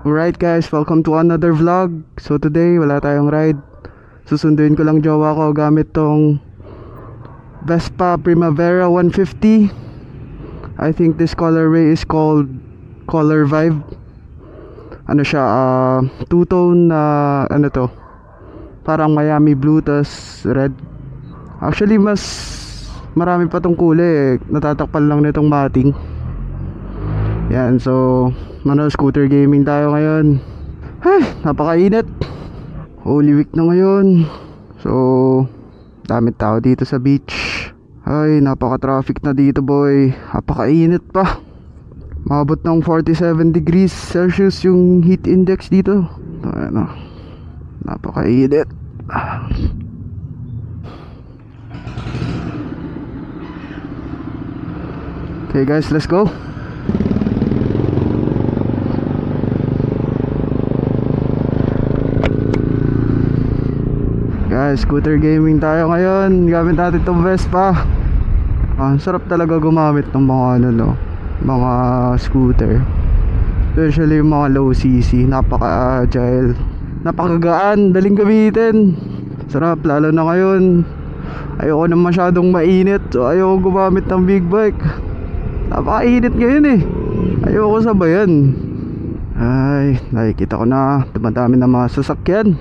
Alright guys, welcome to another vlog. So today, wala tayong ride. Susunduin ko lang jowa ko gamit tong Vespa Primavera 150. I think this colorway is called Color Vibe. Ano siya, two-tone na ano to, parang Miami blue tas red. Actually mas marami pa tong kulay natatakpan lang nitong mating. Yan, so scooter gaming tayo ngayon. Ay, napakainit. Holy week na ngayon. So, dami tao dito sa beach. Ay, napaka-traffic na dito boy. Napakainit pa. Maabot ng 47 degrees Celsius yung heat index dito. Ano, napakainit. Okay guys, let's go. Guys, scooter gaming tayo ngayon. Gamit natin itong Vespa. Sarap talaga gumamit ng mga mga scooter, especially yung mga low cc. Napaka-agile, napakagaan, daling gamitin. Sarap, lalo na ngayon. Ayoko na masyadong mainit, so ayoko gumamit ng big bike. Napakainit ngayon eh. Ayoko sabayan. Ay, nakikita ko na dumadami na mga sasakyan.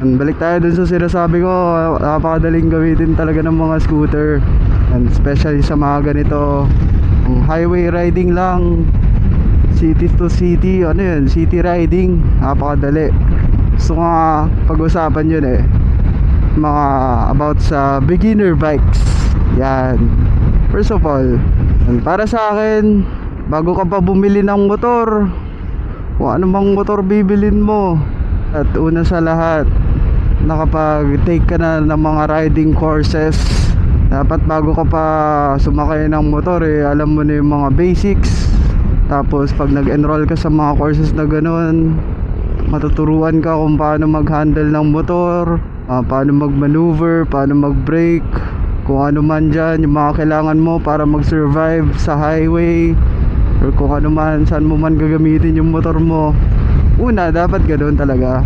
Balik tayo dun sa sinasabi ko, napakadaling gamitin talaga ng mga scooter. And especially sa mga ganito, highway riding lang, city to city, ano yun, city riding, napakadali. Gusto ko nga pag-usapan yun mga about sa beginner bikes. Yan, first of all, para sa akin, bago ka pa bumili ng motor, kung ano mang motor bibilin mo, at una sa lahat, nakapag-take ka na ng mga riding courses. Dapat bago ka pa sumakay ng motor alam mo na yung mga basics. Tapos pag nag-enroll ka sa mga courses na ganun, matuturuan ka kung paano mag-handle ng motor, paano mag-maneuver, paano mag-brake, kung ano man dyan, yung mga kailangan mo para mag-survive sa highway, or kung ano man, saan mo man gagamitin yung motor mo. Una, dapat ganoon talaga.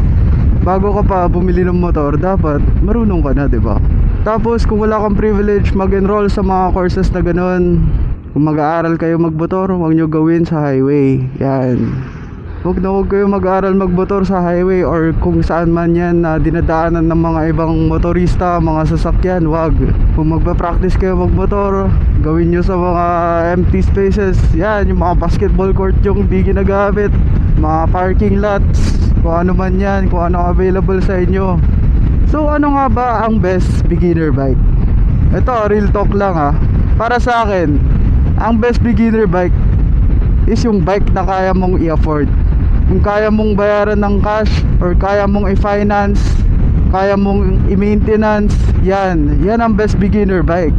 Bago ka pa bumili ng motor, dapat marunong ka na, diba? Tapos kung wala kang privilege mag-enroll sa mga courses na ganun, kung mag-aaral kayo magmotor, huwag nyo gawin sa highway. Yan, huwag kayo mag-aaral magmotor sa highway or kung saan man yan na dinadaanan ng mga ibang motorista, mga sasakyan. Huwag. Kung magpa-practice kayo magmotor, gawin nyo sa mga empty spaces. Yan, yung mga basketball court yung di ginagamit, mga parking lots, kung ano man yan, kung ano available sa inyo. So ano nga ba ang best beginner bike? Ito, real talk lang para sa akin, ang best beginner bike is yung bike na kaya mong i-afford. Kung kaya mong bayaran ng cash, or kaya mong i-finance, kaya mong i-maintenance, yan ang best beginner bike.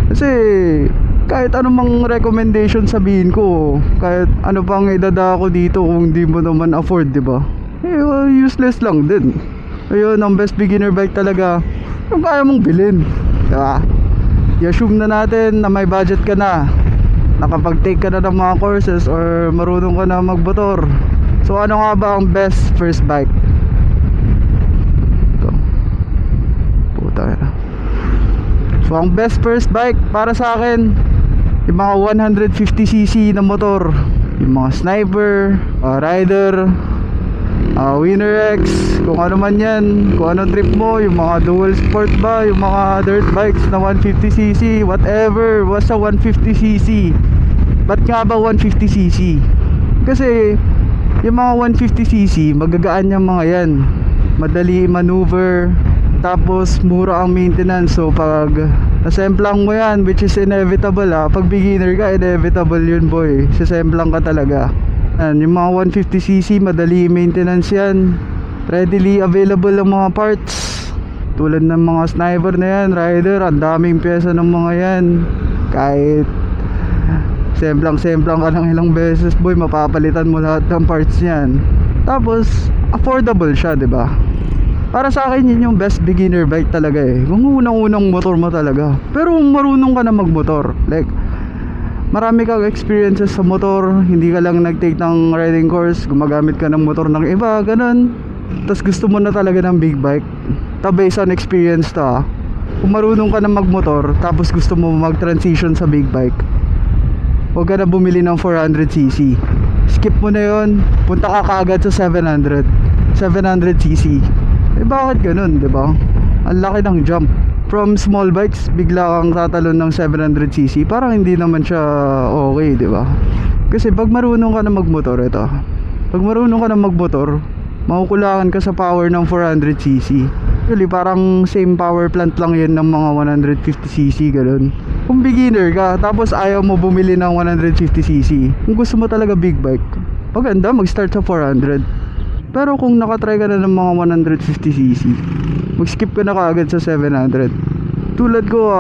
Kasi kahit anumang recommendation sabihin ko, kahit ano pang idada ko dito, kung di mo naman afford, diba? Useless lang din. Ayun, ang best beginner bike talaga yung kaya mong bilhin, diba? I-assume na natin na may budget ka na, nakapag-take ka na ng mga courses, or marunong ka na magmotor. So ano nga ba ang best first bike? Ito, puta na. So ang best first bike para sa akin, yung mga 150cc na motor, yung mga Sniper, Rider, Winner X, kung ano man yan, kung ano trip mo, yung mga dual sport ba, yung mga dirt bikes na 150cc, whatever, basta 150cc. Ba't nga ba 150cc? Kasi yung mga 150cc, magagaan yung mga yan, madali maneuver, tapos mura ang maintenance. So pag nasemplang mo yan, which is inevitable pag beginner ka, inevitable yun boy, sisemplang ka talaga. Yan, yung mga 150cc, madali maintenance yan, readily available ang mga parts. Tulad ng mga Sniper na yan, Rider, ang daming pyesa ng mga yan. Kahit semplang ka ng ilang beses boy, mapapalitan mo lahat ng parts niyan. Tapos affordable siya, 'di ba? Para sa akin yun yung best beginner bike talaga eh. Kung unang-unang motor mo talaga. Pero kung marunong ka na magmotor, like marami kang experiences sa motor, hindi ka lang nag-take ng riding course, gumagamit ka ng motor ng iba, ganun. Tapos gusto mo na talaga ng big bike. Based on experience to ah. Kung marunong ka na magmotor, tapos gusto mo mag-transition sa big bike, huwag ka na bumili ng 400cc. Skip mo na yun, punta ka kaagad sa 700cc. Eh bakit ganun, diba? Ang laki ng jump. From small bikes, bigla kang tatalon ng 700cc. Parang hindi naman siya okay, diba? Kasi pag marunong ka na magmotor, ito. Pag marunong ka na magmotor, makukulangan ka sa power ng 400cc. Actually, parang same power plant lang yun ng mga 150cc, ganun. Kung beginner ka, tapos ayaw mo bumili ng 150cc, kung gusto mo talaga big bike, maganda mag-start sa 400. Pero kung nakatry ka na ng mga 150cc, mag-skip ka na kaagad sa 700. Tulad ko,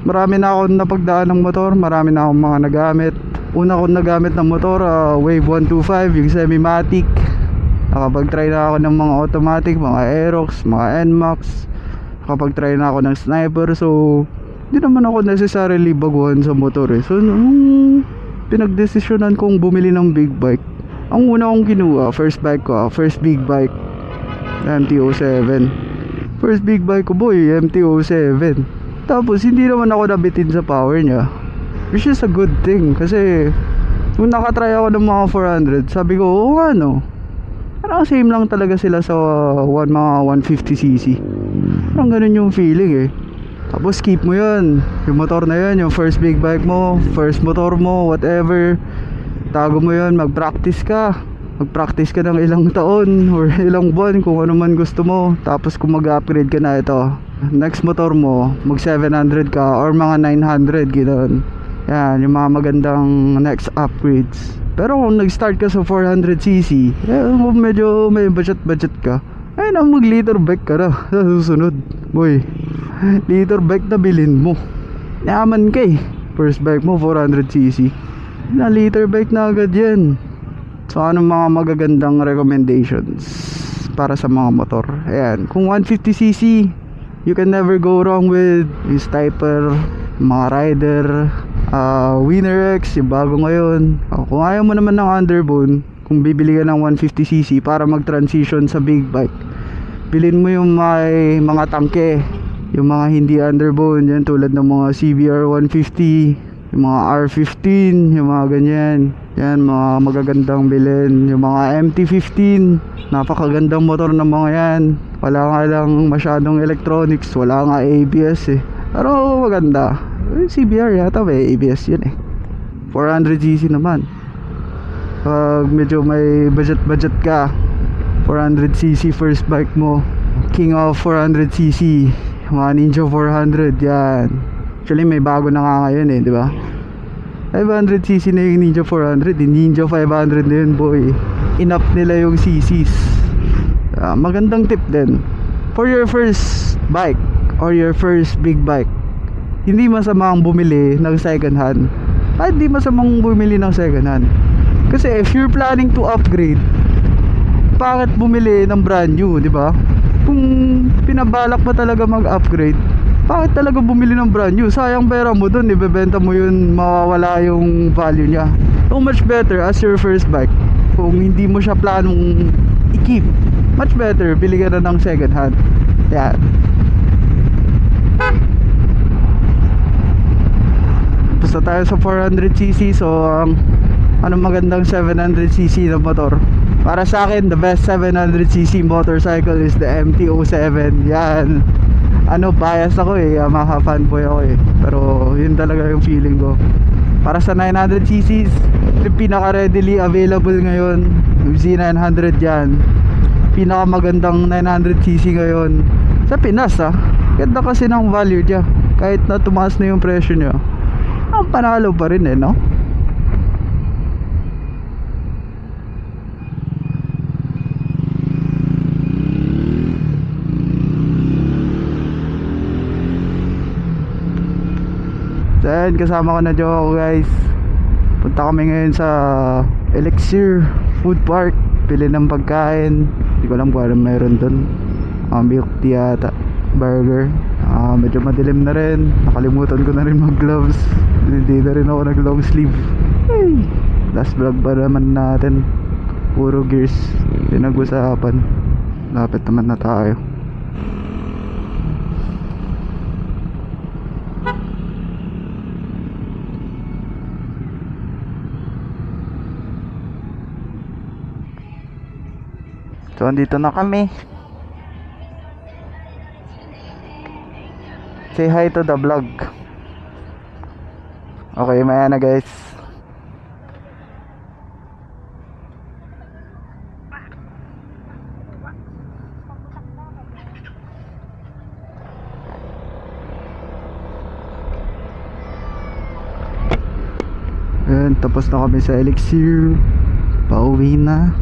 marami na akong napagdaan ng motor, marami na akong mga nagamit. Una akong nagamit ng motor, Wave 125, yung semi-matic. Nakapag-try na ako ng mga automatic, mga Aerox, mga NMAX. Nakapag-try na ako ng Sniper. So, hindi naman ako necessarily baguhan sa motor eh. So, nung pinagdesisyonan kong bumili ng big bike, ang una kong kinuha, first bike ko, first big bike, MT-07. First big bike ko boy, MT-07. Tapos hindi naman ako nabitin sa power niya, which is a good thing. Kasi kung nakatry ako ng mga 400, sabi ko, oo nga no, parang same lang talaga sila sa mga 150cc. Parang ganun yung feeling eh. Tapos keep mo yun, yung motor na yun, yung first big bike mo, first motor mo, whatever, tago mo yun, mag-practice ka ng ilang taon or ilang buwan kung ano man gusto mo. Tapos kung mag-upgrade ka na, ito next motor mo, mag 700 ka or mga 900, ganoon. Yan, yung mga magandang next upgrades. Pero kung nag-start ka sa 400cc, medyo may budget ka, ay na, mag liter bike ka na sa susunod boy. Liter bike na bilhin mo, yaman ka eh. First bike mo 400cc, na liter bike na agad yan. So anong mga magagandang recommendations para sa mga motor? Ayan, kung 150cc, you can never go wrong with yung Sniper, mga Rider, Winner X, yung bago ngayon. Kung ayaw mo naman ng underbone, kung bibili ka ng 150cc para mag-transition sa big bike, bilhin mo yung may mga tangke, yung mga hindi underbone, yan tulad ng mga CBR 150, yung mga R15, yung mga ganyan. Yan, mga magagandang bilhin. Yung mga MT-15, napakagandang motor ng mga yan. Wala nga lang masyadong electronics, wala nga ABS eh, pero maganda. CBR yata may ABS yun eh. 400cc naman. Pag medyo may budget ka, 400cc first bike mo, king of 400cc, mga Ninja 400 yan. Actually may bago na nga ngayon eh, di ba? 500cc na yung Ninja 400, yung Ninja 500 na yun boy. Enough nila yung CCs. Magandang tip din for your first bike or your first big bike. Hindi masamang bumili ng second hand. Hindi masamang bumili ng second hand. Kasi if you're planning to upgrade, bakit bumili ng brand new, di ba? Kung pinabalak mo talaga mag-upgrade, bakit talaga bumili ng brand new? Sayang pera mo dun, ibebenta mo yun, mawawala yung value niya. So much better as your first bike, kung hindi mo siya planong i-keep, much better bili ka na ng second hand. Yan. Basta tayo sa 400cc. So anong magandang 700cc na motor? Para sa akin, the best 700cc motorcycle is the MT-07. Yan. Bias ako eh, Yamaha fanboy ako eh, pero yun talaga yung feeling ko. Para sa 900cc's, yung pinaka readily available ngayon, yung Z900 yan. Pinaka magandang 900cc ngayon sa Pinas Ganda kasi ng value niya. Kahit na tumaas na yung presyo niya, ang panalo pa rin eh, no? Then kasama ko na Joko guys. Punta kami ngayon sa Elixir Food Park, pili ng pagkain. Hindi ko alam kung ano meron dun. Milk tea yata, burger. Medyo madilim na rin, nakalimutan ko na rin mag gloves, hindi na rin ako nag long sleeve. Ay, last vlog pa naman natin, puro gears pinag-usapan. Lapit naman na tayo. So andito na kami. Say hi to the vlog. Okay, maya na guys. Ayan, tapos na kami sa Elixir. Pauwi na.